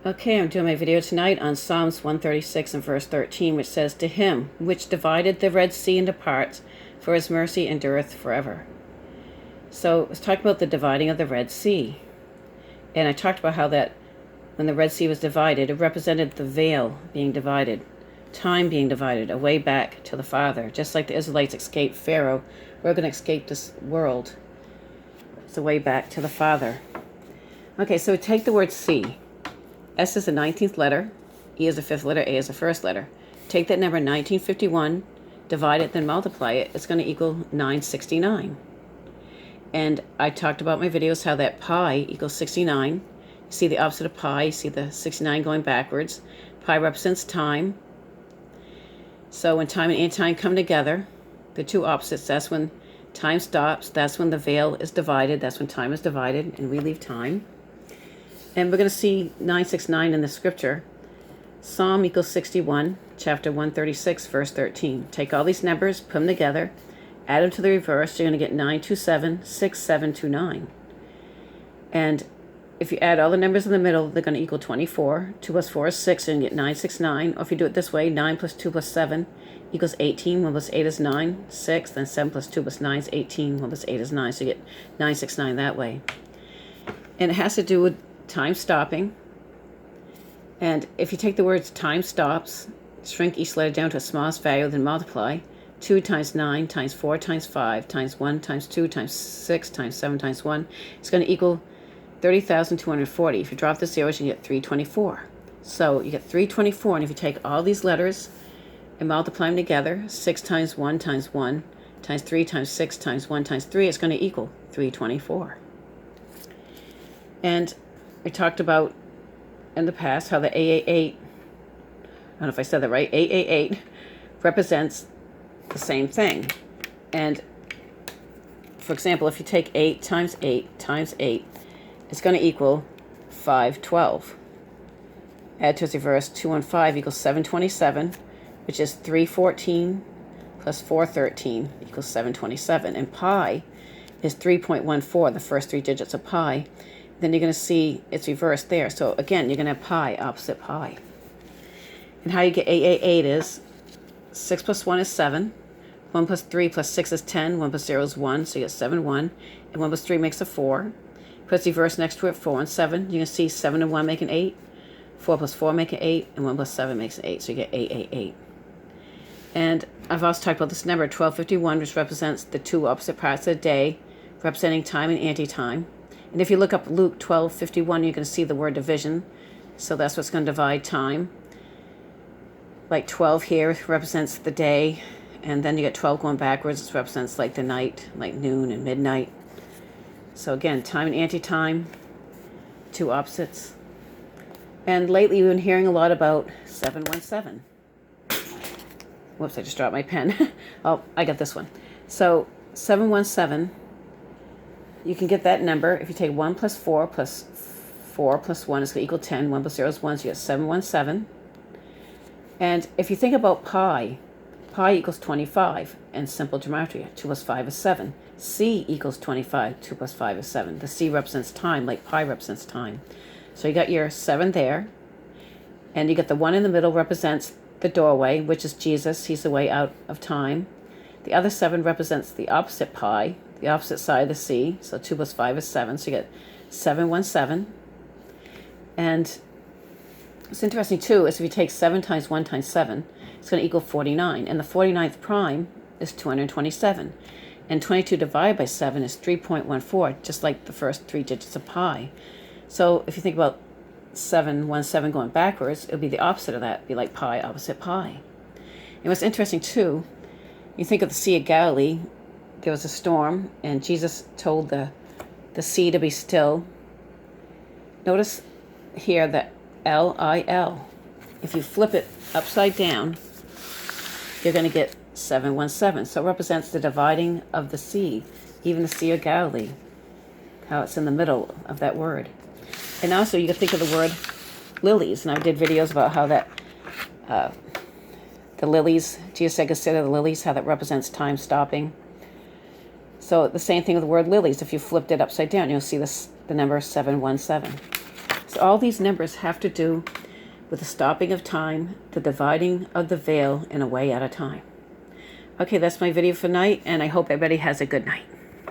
Okay, I'm doing my video tonight on Psalms 136 and verse 13, which says, "To him which divided the Red Sea into parts, for his mercy endureth forever." So it's talking about the dividing of the Red Sea. And I talked about how that when the Red Sea was divided, it represented the veil being divided, time being divided, a way back to the Father. Just like the Israelites escaped Pharaoh, we're going to escape this world. It's a way back to the Father. Okay, so take the word sea. S is the 19th letter, E is the 5th letter, A is the 1st letter. Take that number 1951, divide it, then multiply it. It's going to equal 969. And I talked about my videos how that pi equals 69. You see the opposite of pi, you see the 69 going backwards. Pi represents time. So when time and anti-time come together, the two opposites, that's when time stops, that's when the veil is divided, that's when time is divided, and we leave time. And we're going to see 969 in the scripture. Psalm equals 61, chapter 136, verse 13. Take all these numbers, put them together, add them to the reverse. You're going to get 927, 6729. And if you add all the numbers in the middle, they're going to equal 24. 2 plus 4 is 6, and you get 969. Or if you do it this way, 9 plus 2 plus 7 equals 18. 1 plus 8 is 9, 6. Then 7 plus 2 plus 9 is 18. 1 plus 8 is 9. So you get 969 that way. And it has to do with time stopping. And if you take the words time stops, shrink each letter down to its smallest value, then multiply. 2 times 9 times 4 times 5 times 1 times 2 times 6 times 7 times 1. It's going to equal 30,240. If you drop the zeros, you get 324. So you get 324, and if you take all these letters and multiply them together, 6 times 1 times 1 times 3 times 6 times 1 times 3, it's going to equal 324. And we talked about in the past how the 888, I don't know if I said that right, 888 represents the same thing. And for example, if you take 8 times 8 times 8, it's going to equal 512. Add to its reverse, 2 and 5 equals 727, which is 314 plus 413 equals 727. And pi is 3.14, the first three digits of pi. Then you're going to see it's reversed there. So again, you're going to have pi opposite pi. And how you get 888 is 6 plus 1 is 7. 1 plus 3 plus 6 is 10. 1 plus 0 is 1. So you get 7, 1. And 1 plus 3 makes a 4. Put the reverse next to it, 4 and 7. You can see 7 and 1 make an 8. 4 plus 4 make an 8. And 1 plus 7 makes an 8. So you get 888. And I've also talked about this number, 1251, which represents the two opposite parts of the day, representing time and anti-time. And if you look up Luke 12:51, you're going to see the word division. So that's what's going to divide time. Like 12 here represents the day. And then you get 12 going backwards. It represents like the night, like noon and midnight. So again, time and anti-time, two opposites. And lately we've been hearing a lot about 717. Whoops, I just dropped my pen. Oh, I got this one. So 717. You can get that number if you take 1 plus 4 plus 4 plus 1 is going to equal 10. 1 plus 0 is 1, so you get 717. And if you think about pi, pi equals 25 in simple gematria. 2 plus 5 is 7. C equals 25. 2 plus 5 is 7. The C represents time, like pi represents time. So you got your 7 there. And you get the 1 in the middle represents the doorway, which is Jesus. He's the way out of time. The other 7 represents the opposite pi, the opposite side of the C. So 2 plus 5 is 7. So you get 717. And what's interesting too is if you take 7 times 1 times 7, it's going to equal 49. And the 49th prime is 227. And 22 divided by 7 is 3.14, just like the first three digits of pi. So if you think about 717 going backwards, it would be the opposite of that. It'd be like pi opposite pi. And what's interesting too, you think of the Sea of Galilee, there was a storm, and Jesus told the sea to be still. Notice here that L-I-L. If you flip it upside down, you're going to get 717. So it represents the dividing of the sea, even the Sea of Galilee, how it's in the middle of that word. And also you can think of the word lilies, and I did videos about how that the lilies, Jesus said consider the lilies, how that represents time stopping. So the same thing with the word lilies. If you flipped it upside down, you'll see the number 717. So all these numbers have to do with the stopping of time, the dividing of the veil, and a way out of time. Okay, that's my video for tonight, and I hope everybody has a good night.